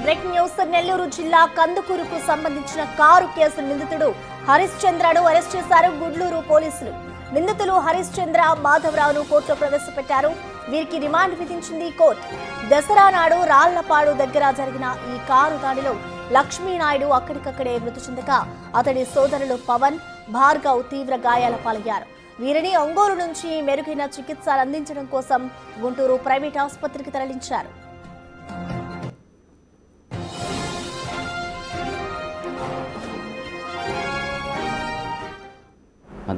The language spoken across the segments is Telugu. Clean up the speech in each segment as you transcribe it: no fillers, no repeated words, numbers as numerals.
Breaking news. నెల్లూరు జిల్లా కందుకూరుకు సంబంధించిన కారు కేసు నిందితుడు హరీష్ చంద్రను అరెస్ట్ చేశారు గుడ్లూరు పోలీసులు. నిందితులు హరీష్ చంద్ర, మాధవరావును కోర్టులో ప్రవేశపెట్టారు. వీరికి రిమాండ్ విధించింది కోర్టు. దసరా నాడు రాళ్లపాడు దగ్గర జరిగిన ఈ కారు దాడిలో లక్ష్మీనాయుడు అక్కడికక్కడే మృతి చెందగా అతడి సోదరులు పవన్, భార్గవ్ తీవ్ర గాయాల పాలయ్యారు. వీరిని ఒంగోలు నుంచి మెరుగైన చికిత్స అందించడం కోసం గుంటూరు ప్రైవేట్ ఆసుపత్రికి తరలించారు.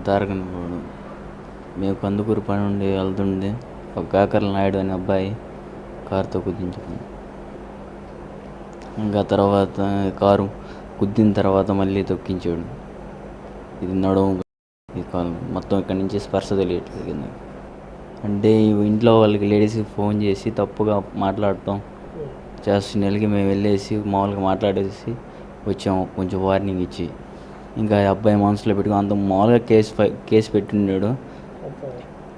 దారకనపోవడం మేము కందుకూరు పని ఉండి వెళ్తుండే ఒక కాకర్ల నాయుడు అనే అబ్బాయి కారుతో గుద్దించడం. ఇంకా తర్వాత కారు గుద్దిన తర్వాత మళ్ళీ తొక్కించాడు. ఇది నడుము, ఈ కాలు మొత్తం ఇక్కడి నుంచి స్పర్శ తెలియట్లేదు కింద. అంటే ఇంట్లో వాళ్ళకి లేడీస్కి ఫోన్ చేసి తప్పుగా మాట్లాడటం చేస్తున్నకి మేము వెళ్ళేసి మామూలుగా మాట్లాడేసి వచ్చాము, కొంచెం వార్నింగ్ ఇచ్చి. ఇంకా ఆ అబ్బాయి మనసులో పెట్టుకుని అంత మామూలుగా కేసు పెట్టినాడు,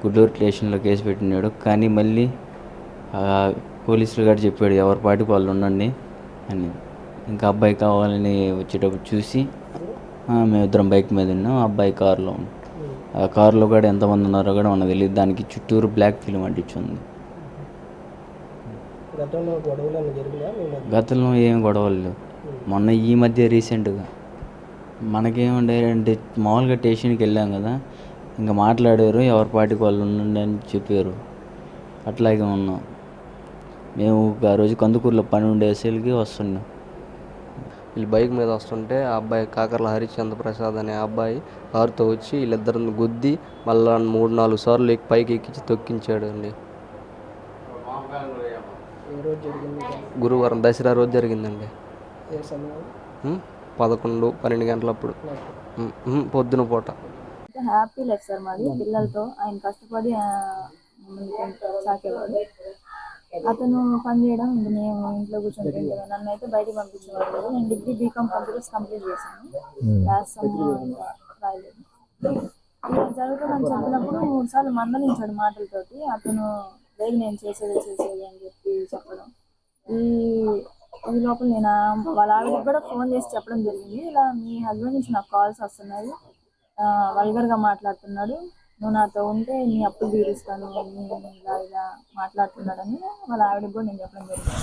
గుడ్లూరు స్టేషన్లో కేసు పెట్టినాడు. కానీ మళ్ళీ పోలీసులు గారు చెప్పాడు ఎవరి పాటికి వాళ్ళు ఉండండి అని. ఇంకా అబ్బాయి కావాలని వచ్చేటప్పుడు చూసి మేమిద్దరం బైక్ మీద ఉన్నాం, అబ్బాయి కారులో ఉన్నాం. ఆ కారులో కూడా ఎంతమంది ఉన్నారో కూడా మనకు తెలియదు. దానికి చుట్టూరు బ్లాక్ ఫిల్మ్ అంటించింది. గతంలో ఏం గొడవలు లేవు. మొన్న ఈ మధ్య రీసెంట్గా మనకేముండే అంటే మామూలుగా స్టేషన్కి వెళ్ళాం కదా, ఇంకా మాట్లాడారు ఎవరి పాటికి వాళ్ళు ఉండండి అని చెప్పారు. అట్లాగే ఉన్నాం. మేము ఆ రోజు కందుకూరులో పని ఉండేసరికి వస్తున్నాం. వీళ్ళు బైక్ మీద వస్తుంటే ఆ అబ్బాయి కాకర్ల హరిశ్చంద్ర ప్రసాద్ అనే అబ్బాయి కారుతో వచ్చి వీళ్ళిద్దరిని గుద్ది మళ్ళీ 3-4 సార్లు పైకి ఎక్కించి తొక్కించాడు అండి. గురువారం దసరా రోజు జరిగిందండి. 11-12 గంటలప్పుడు పొద్దున పూట. హ్యాపీ లైఫ్ సార్ మాది. పిల్లలతో ఆయన కష్టపడి సాకేవాడు. అతను పని చేయడం, ఇంక మేము ఇంట్లో కూర్చొని నన్ను అయితే బయటకు పంపించేవాడు లేదు. నేను డిగ్రీ బీకామ్ కంప్యూటర్స్ కంప్లీట్ చేశాను. రాయలేదు. ఇలా జరుగుతుందని చెప్పినప్పుడు 3 సార్లు మందలించాడు మాటలతోటి. అతను లేదు నేను చేసేది అని చెప్పి చెప్పడం. ఈ లోపల నేను వాళ్ళ ఆవిడకి కూడా ఫోన్ చేసి చెప్పడం జరిగింది. ఇలా మీ హస్బెండ్ నుంచి నాకు కాల్స్ వస్తున్నాయి, వల్గర్గా మాట్లాడుతున్నాడు, నువ్వు నాతో ఉంటే నీ అప్పులు తీరుస్తాను ఇలా మాట్లాడుతున్నాడని వాళ్ళ ఆవిడకి కూడా నేను చెప్పడం జరిగింది.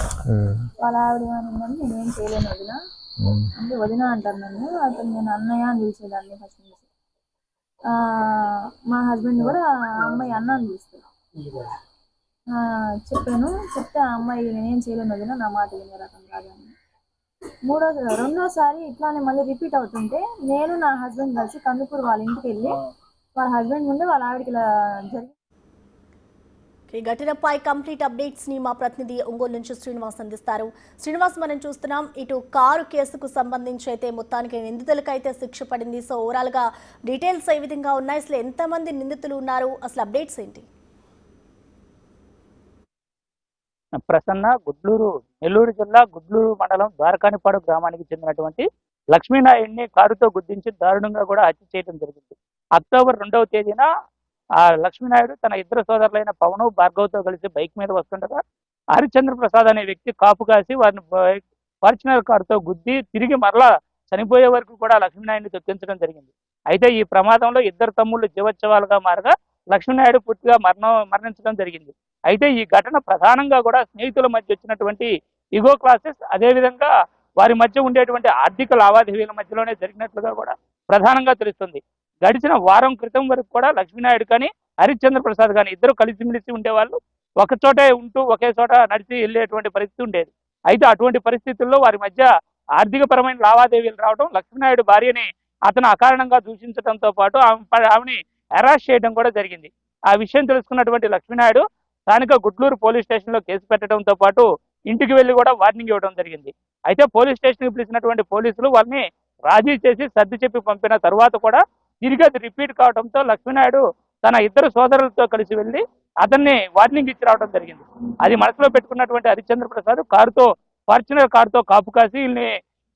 వాళ్ళ ఆవిడ ఏమనిందని నేనేం చేయలేను వదిన అంటే వదిన అంటారు నన్ను. అతను నేను అన్నయ్య అని పిలిచేదాన్ని ఫస్ట్ నుంచి. మా హస్బెండ్ కూడా అమ్మాయి అన్న అని పిలుస్తాను. చెప్పాను. చెప్తే ఆ అమ్మాయి నేనేం చేయలేను వదిన, నా మాట వినే రకం కాదని. రెండోసారి ఇట్లానే మళ్ళీ రిపీట్ అవుతుంటే నేను నా హస్బెండ్ కలిసి కందుకూరు వాళ్ళ ఇంటికి వెళ్ళి వాళ్ళ హస్బెండ్ ముందే వాళ్ళ ఆవిడకి ఇలా జరిగి. ఈ ఘటనపై కంప్లీట్ అప్డేట్స్ ని మా ప్రతినిధి ఒంగోలు నుంచి శ్రీనివాస్ అందిస్తారు. శ్రీనివాస్, మనం చూస్తున్నాం ఇటు కారు కేసుకు సంబంధించి అయితే మొత్తానికి నిందితులకైతే శిక్ష పడింది. సో ఓవరాల్ గా డీటెయిల్స్ ఏ విధంగా ఉన్నాయి, అసలు ఎంతమంది నిందితులు ఉన్నారు, అసలు అప్డేట్స్ ఏంటి? ప్రసన్న నెల్లూరు జిల్లా గుడ్లూరు మండలం ద్వారకానిపాడు గ్రామానికి చెందినటువంటి లక్ష్మీనాయుడిని కారుతో గుద్దించి దారుణంగా కూడా హత్య చేయడం జరిగింది. అక్టోబర్ 2వ తేదీన ఆ లక్ష్మీనాయుడు తన ఇద్దరు సోదరులైన పవన్, భార్గవ్తో కలిసి బైక్ మీద వస్తుండగా హరిశ్చంద్ర ప్రసాద్ అనే వ్యక్తి కాపు కాసి వారిని ఫార్చునర్ కారుతో గుద్ది తిరిగి మరలా చనిపోయే వరకు కూడా లక్ష్మీనాయుడిని తొక్కించడం జరిగింది. అయితే ఈ ప్రమాదంలో ఇద్దరు తమ్ముళ్ళు జీవోత్సవాలుగా మారగా లక్ష్మీనాయుడు పూర్తిగా మరణించడం జరిగింది. అయితే ఈ ఘటన ప్రధానంగా కూడా స్నేహితుల మధ్య వచ్చినటువంటి ఇగో క్లాసెస్, అదేవిధంగా వారి మధ్య ఉండేటువంటి ఆర్థిక లావాదేవీల మధ్యలోనే జరిగినట్లుగా కూడా ప్రధానంగా తెలుస్తుంది. గడిచిన వారం క్రితం వరకు కూడా లక్ష్మీనాయుడు కానీ హరిశ్చంద్ర ప్రసాద్ కానీ ఇద్దరు కలిసిమెలిసి ఉండేవాళ్ళు. ఒక చోటే ఉంటూ ఒకే చోట నడిచి వెళ్ళేటువంటి పరిస్థితి ఉండేది. అయితే అటువంటి పరిస్థితుల్లో వారి మధ్య ఆర్థిక పరమైన లావాదేవీలు రావడం, లక్ష్మీనాయుడు భార్యని అతను అకారణంగా దూషించడంతో పాటు ఆమెని అరెస్ట్ చేయడం కూడా జరిగింది. ఆ విషయం తెలుసుకున్నటువంటి లక్ష్మీనాయుడు స్థానిక గుడ్లూరు పోలీస్ స్టేషన్లో కేసు పెట్టడంతో పాటు ఇంటికి వెళ్ళి కూడా వార్నింగ్ ఇవ్వడం జరిగింది. అయితే పోలీస్ స్టేషన్కి పిలిచినటువంటి పోలీసులు వాళ్ళని రాజీ చేసి సర్ది చెప్పి పంపిన తర్వాత కూడా తిరిగి అది రిపీట్ కావడంతో లక్ష్మీనాయుడు తన ఇద్దరు సోదరులతో కలిసి వెళ్ళి అతన్ని వార్నింగ్ ఇచ్చి రావడం జరిగింది. అది మనసులో పెట్టుకున్నటువంటి హరిశ్చంద్ర ప్రసాద్ ఫార్చునర్ కారుతో కాపు కాసి వీళ్ళని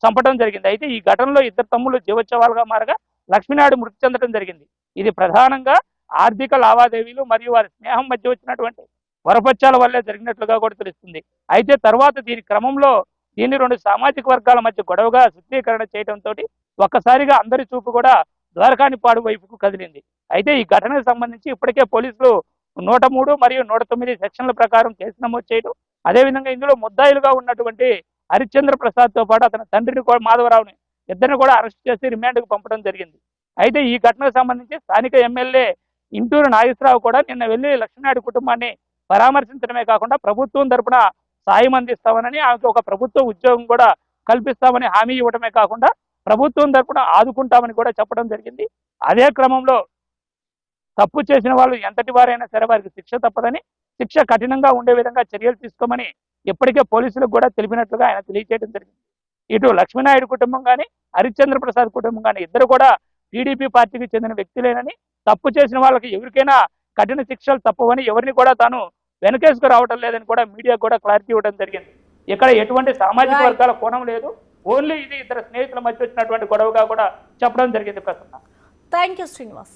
చంపడం జరిగింది. అయితే ఈ ఘటనలో ఇద్దరు తమ్ముళ్ళు జీవోత్సవాలుగా మారగా లక్ష్మీనాయుడు మృతి చెందడం జరిగింది. ఇది ప్రధానంగా ఆర్థిక లావాదేవీలు మరియు వారి స్నేహం మధ్య వచ్చినటువంటి వరపత్యాల వల్లే జరిగినట్లుగా కూడా తెలుస్తుంది. అయితే తర్వాత దీని క్రమంలో దీన్ని 2 సామాజిక వర్గాల మధ్య గొడవగా చిత్రీకరణ చేయడంతో ఒక్కసారిగా అందరి చూపు కూడా ద్వారకానిపాడు వైపుకు కదిలింది. అయితే ఈ ఘటనకు సంబంధించి ఇప్పటికే పోలీసులు 103 మరియు 109 సెక్షన్ల ప్రకారం కేసు నమోదు చేయడం, అదేవిధంగా ఇందులో ముద్దాయిలుగా ఉన్నటువంటి హరిశ్చంద్ర ప్రసాద్తో పాటు అతని తండ్రిని కూడా మాధవరావుని ఇద్దరిని కూడా అరెస్ట్ చేసి రిమాండ్కు పంపడం జరిగింది. అయితే ఈ ఘటనకు సంబంధించి స్థానిక ఎమ్మెల్యే ఇంటూరు నాగేశ్వరరావు కూడా నిన్న వెళ్లి లక్ష్మీనాయుడు కుటుంబాన్ని పరామర్శించడమే కాకుండా ప్రభుత్వం తరపున సాయం అందిస్తామని, ఆమెకు ఒక ప్రభుత్వ ఉద్యోగం కూడా కల్పిస్తామని హామీ ఇవ్వడమే కాకుండా ప్రభుత్వం తరపున ఆదుకుంటామని కూడా చెప్పడం జరిగింది. అదే క్రమంలో తప్పు చేసిన వాళ్ళు ఎంతటి వారైనా సరే వారికి శిక్ష తప్పదని, శిక్ష కఠినంగా ఉండే విధంగా చర్యలు తీసుకోమని ఇప్పటికే పోలీసులకు కూడా తెలిపినట్లుగా ఆయన తెలియజేయడం జరిగింది. ఇటు లక్ష్మీనాయుడు కుటుంబం కానీ హరిశ్చంద్ర ప్రసాద్ కుటుంబం కానీ ఇద్దరు కూడా టీడీపీ పార్టీకి చెందిన వ్యక్తులేనని, తప్పు చేసిన వాళ్ళకి ఎవరికైనా కఠిన శిక్షలు తప్పవని, ఎవరిని కూడా తాను వెనకేసుకు రావడం లేదని కూడా మీడియా కూడా క్లారిటీ ఇవ్వడం జరిగింది. ఇక్కడ ఎటువంటి సామాజిక వర్గాల కోణం లేదు, ఓన్లీ ఇది ఇద్దరు స్నేహితుల మధ్య వచ్చినటువంటి గొడవగా కూడా చెప్పడం జరిగింది. ప్రస్తుతం థ్యాంక్ యూ శ్రీనివాస్.